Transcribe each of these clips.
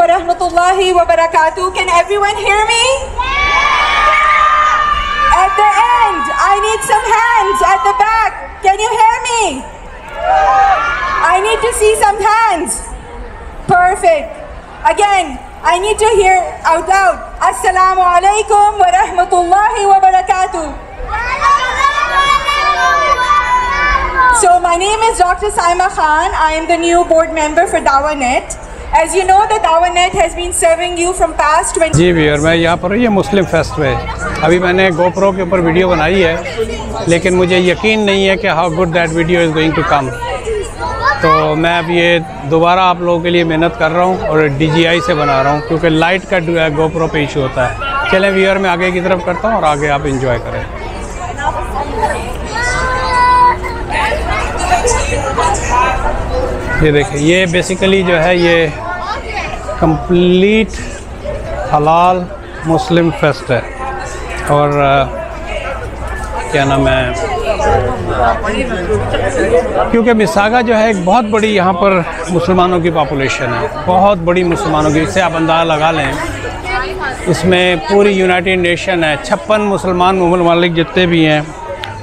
wa rahmatullahi wa barakatuh. Can everyone hear me? At the end, I need some hands at the back. Can you hear me? I need to see some hands. Perfect. Again, I need to hear out loud. Assalamu alaikum wa rahmatullahi wa barakatuh. So my name is Dr. Saima Khan. I am the new board member for DawaNet. As you know, the DawaNet has been serving you from past 20 जी भैया, मैं यहाँ पर ये मुस्लिम fest में अभी मैंने GoPro के ऊपर वीडियो बनाई है, लेकिन मुझे यकीन नहीं है कि how good that video is going to come. तो मैं अब ये दोबारा आप लोगों के लिए मेहनत कर रहा हूँ और DJI से बना रहा हूँ, क्योंकि लाइट का जो है GoPro पे इशू होता है। चलें व्यूअर, मैं आगे की तरफ करता हूँ और आगे आप इंजॉय करें। ये देखिए, ये बेसिकली जो है ये कंप्लीट हलाल मुस्लिम फेस्ट है। और क्या नाम है, क्योंकि मिसागा जो है एक बहुत बड़ी यहाँ पर मुसलमानों की पॉपुलेशन है, बहुत बड़ी मुसलमानों की। इससे आप अंदाज़ा लगा लें, इसमें पूरी यूनाइटेड नेशन है, 56 मुसलमान ममालिक जितने भी हैं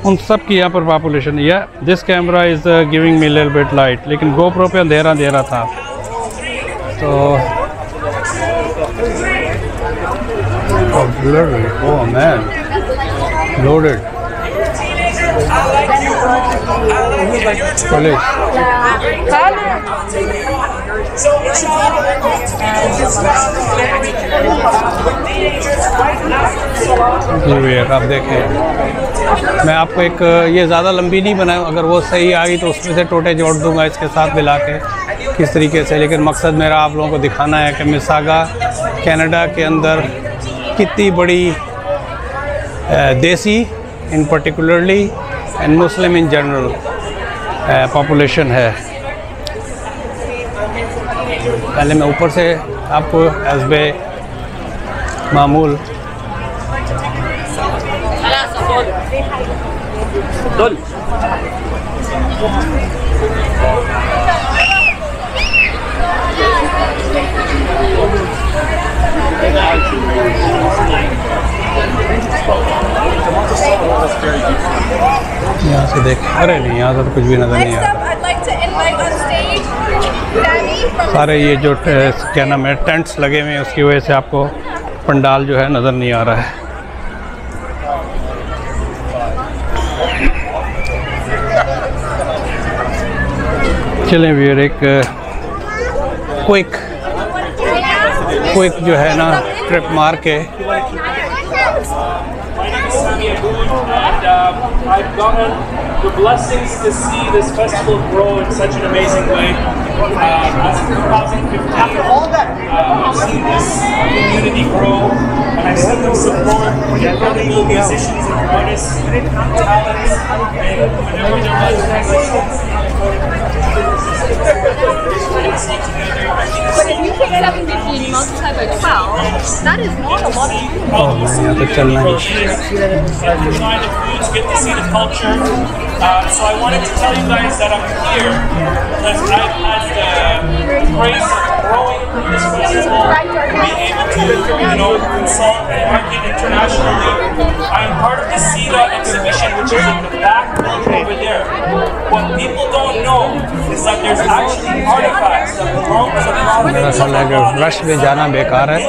उन सब की यहाँ पर पॉपुलेशन है। This camera is giving me little bit light, लेकिन GoPro पे अंधेरा अंधेरा था। तो ओह मैन, लोडेड पुलिस। जी भैया, आप देखें, मैं आपको एक ये ज़्यादा लंबी नहीं बनाऊँ, अगर वो सही आ गई तो उसमें से टोटे जोड़ दूंगा इसके साथ मिला के किस तरीके से। लेकिन मकसद मेरा आप लोगों को दिखाना है कि मिसागा कनाडा के अंदर कितनी बड़ी देसी in particularly and Muslim in general population है। पहले मैं ऊपर से आपको एज़बे मामूल यहाँ से देख, अरे नहीं, यहाँ से तो कुछ भी नज़र नहीं आ रहा। सारे ये जो क्या नाम है टेंट्स लगे हुए हैं, उसकी वजह से आपको पंडाल जो है नज़र नहीं आ रहा है। चलें व्यूअर, एक क्विक जो है ना ट्रिप मार के I've gotten the blessings to see this festival grow in such an amazing way. As of 2015, I've seen this community grow, and I've seen them support incredible musicians and artists, talents, and whenever there was But if you pick 715 multiplied by 12, that is not a lot of people. Try the foods, get to see the culture. So I wanted to tell you guys that I'm here because I've had the grace of growing this festival, being able to, consult and market internationally. I am part of the Sira exhibition, which is in the back building over there. What people don't know is that there's actually artifacts that belong to the Prophet rush में जाना बेकार है।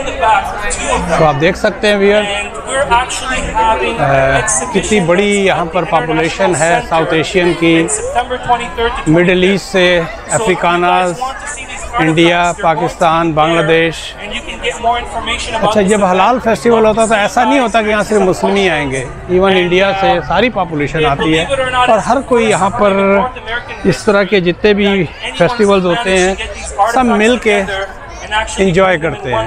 तो आप देख सकते हैं viewer, कितनी बड़ी यहाँ पर पॉपुलेशन है साउथ एशियन की, मिडल ईस्ट से, अफ्रीकानाज, इंडिया, पाकिस्तान, बांग्लादेश। अच्छा, जब हलाल फेस्टिवल होता है तो ऐसा नहीं होता कि यहाँ सिर्फ मुस्लिम ही आएंगे, इवन इंडिया से सारी पॉपुलेशन आती है और हर कोई यहाँ पर इस तरह के जितने भी फेस्टिवल्स होते हैं सब मिल के enjoy करते हैं।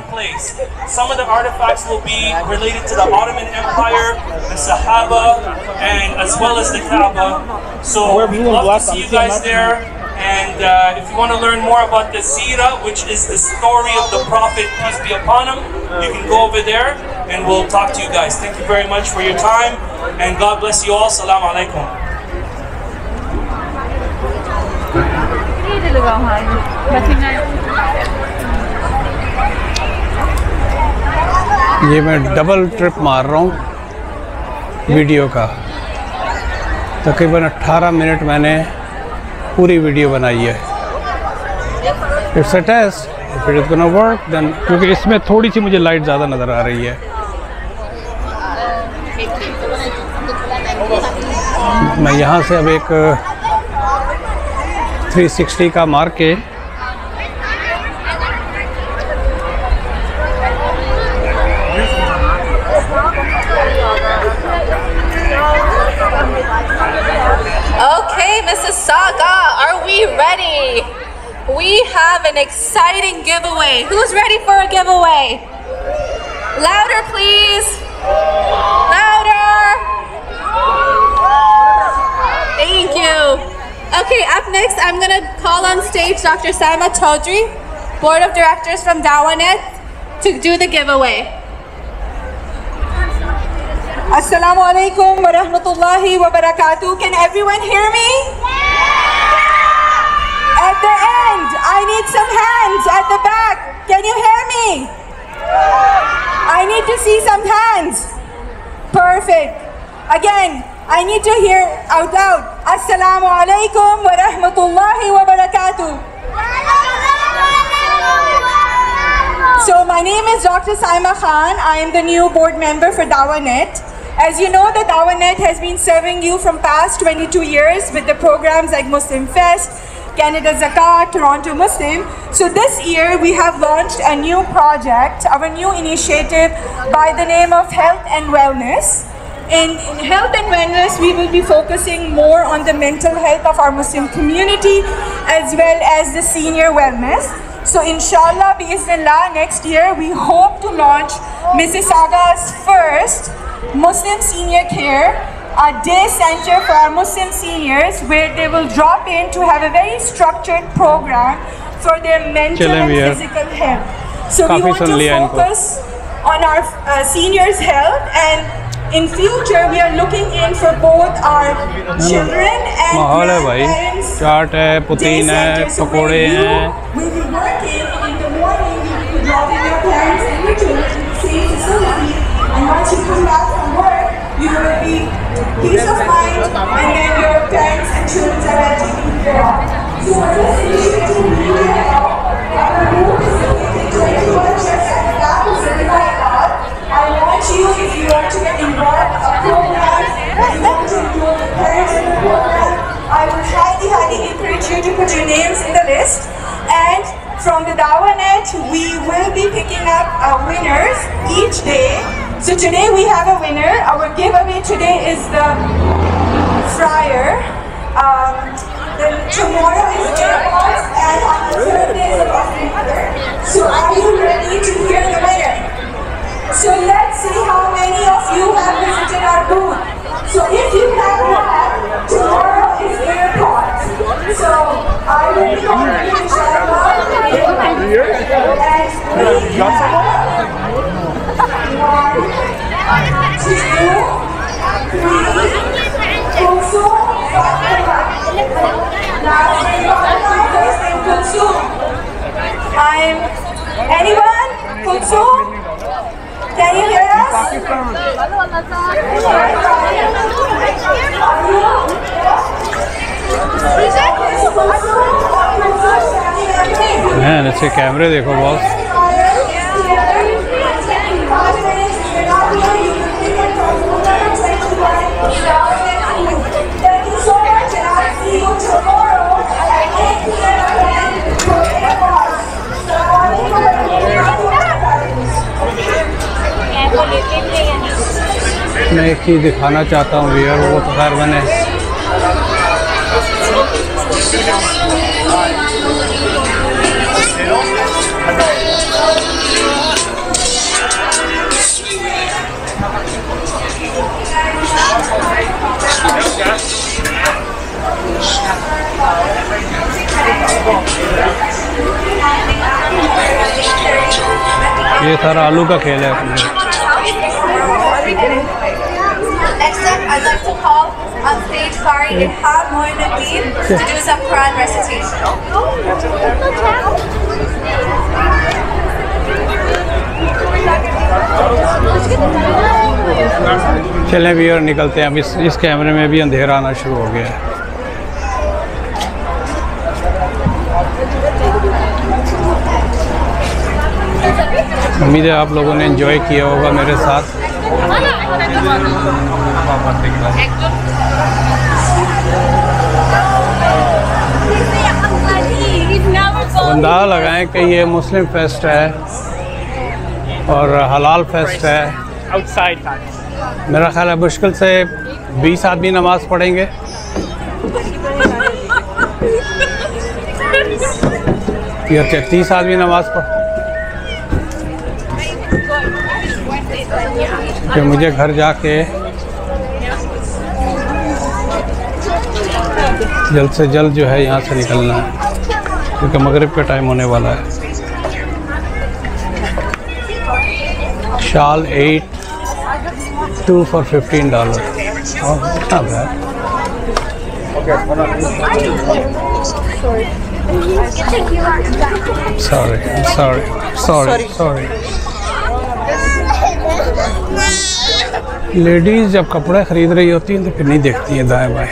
Some of the artifacts will be related to the Ottoman Empire, the Sahaba, and as well as the Kaaba. So we'd love to see you guys there. And if you want to learn more about the Sira, which is the story of the Prophet, peace be upon him, you can go over there and we'll talk to you guys. Thank you very much for your time and God bless you all. Assalamu alaikum. ये मैं double trip मार रहा हूँ video का। तकरीबन 18 minute मैंने पूरी video बनाई है। It's a test, if it is gonna work then, क्योंकि इसमें थोड़ी सी मुझे लाइट ज़्यादा नज़र आ रही है। मैं यहाँ से अब एक 360 का मार के Mississauga, are we ready? We have an exciting giveaway. Who's ready for a giveaway? Louder, please. Louder. Thank you. Okay, up next, I'm going to call on stage Dr. Saima Chaudhry, Board of Directors from Dawanet, to do the giveaway. Assalamu alaikum wa rahmatullahi wa barakatuh. Can everyone hear me? At the end, I need some hands at the back. Can you hear me? I need to see some hands. Perfect. Again, I need to hear out loud. Assalamu alaikum wa rahmatullahi wa barakatuh. So my name is Dr. Saima Khan. I am the new board member for Dawanet. As you know, the Dawanet has been serving you from past 22 years with the programs like Muslim Fest, Canada Zakat, Toronto Muslim. So this year we have launched a new project, our new initiative by the name of Health and Wellness. In Health and Wellness, we will be focusing more on the mental health of our Muslim community as well as the senior wellness. So inshallah, biiznillah, next year we hope to launch Mississauga's first Muslim Senior Care, a day center for our Muslim seniors where they will drop in to have a very structured program for their mental and physical health. So we want to focus on our seniors' health, and in future we are looking in for both our children and grandparents. चाट है, पुदीन है, पकोड़े हैं। We will be working in the morning. We will be dropping your parents and your children in the same facility, and once you come back from work, you will be peace of mind, and then your parents and children are well taken care of. So for this initiative, we need help. Our group is located 21 checks at the back of Certified Hall. I want you, if you want to get involved in a program, if you want to include the parents in the program, I would highly encourage you to put your names in the list. And from the Dawanet, we will be picking up winners each day. So today we have a winner. Our giveaway today is the fryer. Then tomorrow is AirPods, and on the third day is the coffee maker. So are you ready to hear the winner? So let's see how many of you have visited our booth. So if you have not, tomorrow is AirPods. So I will be calling you inshallah. I'm anyone? Kulsum? Can you hear us? Man, अच्छे कैमरे देखो boss. मैं एक चीज़ दिखाना चाहता हूँ viewer, वो तो खैर मैंने ये सारा आलू का खेल है। Next up, I'd like to call on stage Qari Ilham Moinuddin to do some Quran recitation. चलें भी और निकलते हैं। अब इस कैमरे में भी अंधेरा आना शुरू हो गया है। उम्मीद है आप लोगों ने एंजॉय किया होगा मेरे साथ। अंदाज़ा लगाएं कि ये मुस्लिम फेस्ट है और हलाल फेस्ट है। मेरा ख्याल है मुश्किल से 20 आदमी नमाज़ पढ़ेंगे। या 30 आदमी नमाज़ पढ़, कि मुझे घर जाके जल्द से जल्द जो है यहाँ से निकलना है, क्योंकि मगरिब का टाइम होने वाला है। शाल 8 for $15। Sorry। लेडीज़ जब कपड़े ख़रीद रही होती हैं तो फिर नहीं देखती हैं दाएं बाएं।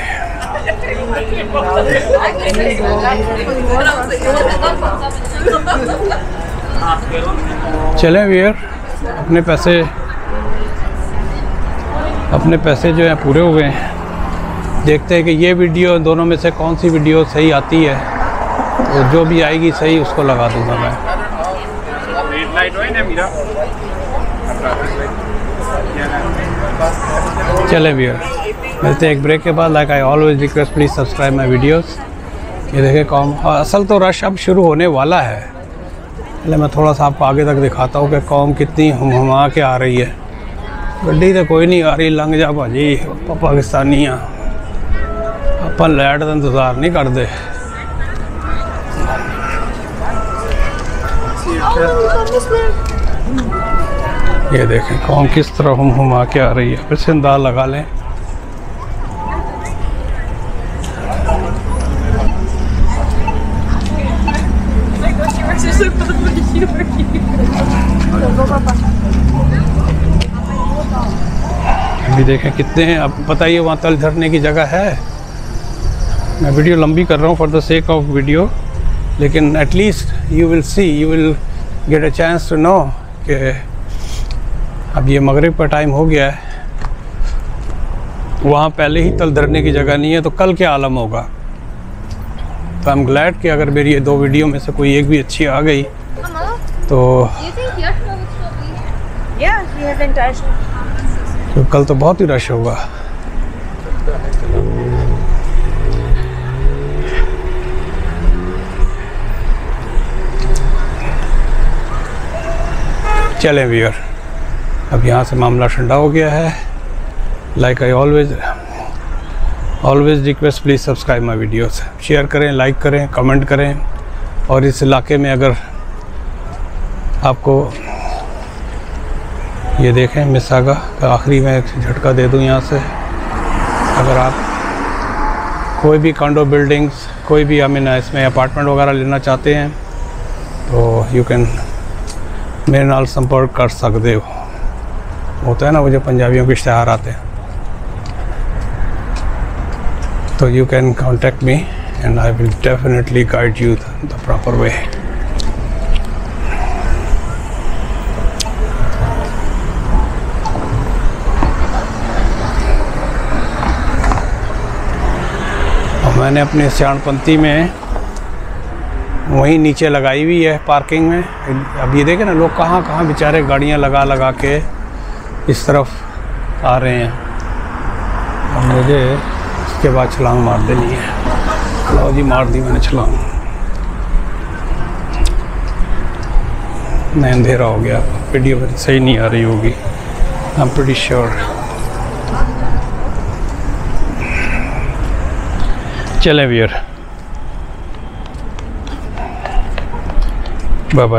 चलें वीर, अपने पैसे जो हैं पूरे हो गए हैं। देखते हैं कि ये वीडियो दोनों में से कौन सी वीडियो सही आती है, तो जो भी आएगी सही उसको लगा दूंगा मैं। चलें वीर, मिलते हैं एक ब्रेक के बाद। Like I always request, please subscribe my videos. ये देखें कौम, असल तो रश अब शुरू होने वाला है। पहले मैं थोड़ा सा आपको आगे तक दिखाता हूँ कि कौम कितनी हुमा के आ रही है। गड्डी तो कोई नहीं आ रही, लंघ जा भाजी पाकिस्तानी आ, अपन लाइट का इंतज़ार नहीं करते। ये देखें कौम किस तरह हुमा के आ रही है। फिर से अंदाज़ लगा लें। अभी देखें कितने हैं। अब बताइए वहाँ तल धरने की जगह है? मैं वीडियो लंबी कर रहा हूँ for the sake of video, लेकिन at least you will get a chance to know कि अब ये मगरिब का टाइम हो गया है। वहाँ पहले ही तल धरने की जगह नहीं है, तो कल क्या आलम होगा। तो आई एम ग्लैड कि अगर मेरी ये 2 वीडियो में से कोई एक भी अच्छी आ गई तो कल तो बहुत ही रश होगा। चलें व्यूअर, अब यहाँ से मामला ठंडा हो गया है। Like I always request, please subscribe my videos. Share करें, लाइक करें, कमेंट करें। और इस इलाके में अगर आपको ये देखें मिसागा का आखिरी में एक झटका दे दूँ यहाँ से। अगर आप कोई भी कॉन्डो बिल्डिंग्स, कोई भी इसमें अपार्टमेंट वगैरह लेना चाहते हैं तो यू कैन मेरे नाल संपर्क कर सकते हो। होता है ना वो जो पंजाबियों के इश्तिहार आते हैं, तो you can contact me and I will definitely guide you the proper way. मैंने अपने सियाणपंथी में वहीं नीचे लगाई हुई है पार्किंग में। अब ये देखें ना लोग कहाँ कहाँ बेचारे गाड़ियाँ लगा के इस तरफ आ रहे हैं। और मुझे इसके बाद छलांग मार देनी है। लो जी, मार दी मैंने छलांग। नहीं, अंधेरा हो गया, वीडियो सही नहीं आ रही होगी, आई एम प्रीटी श्योर। चलें व्यूअर, बाय बाय।